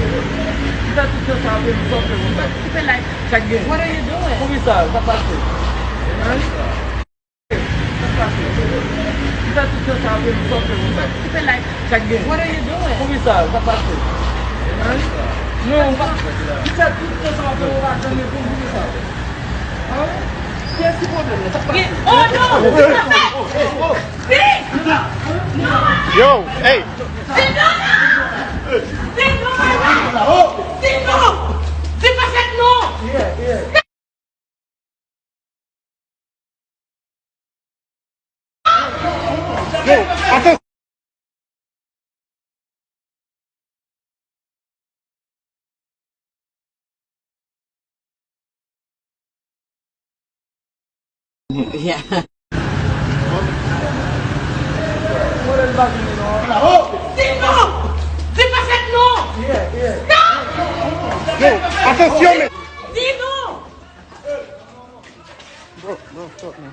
Kita tu sahaja sort pergunta. Keep it like, Check in. what are you doing? Komisa, tapasi. Tapasi. Kita tu sahaja sort pergunta. Keep it like, Check in. what are you doing? Komisa, tapasi. No, kita tu sahaja orang kami pun komisa. Qu'est-ce problème? Oh no! Steve! Yo, hey. Steve, no! Steve, no! Steve, no! C'est pas ça, non! Yo, attends. Yeah. Steve, non! C'est pas ça, non! Yo, attention, mais. Steve, non! Bro, stop, man.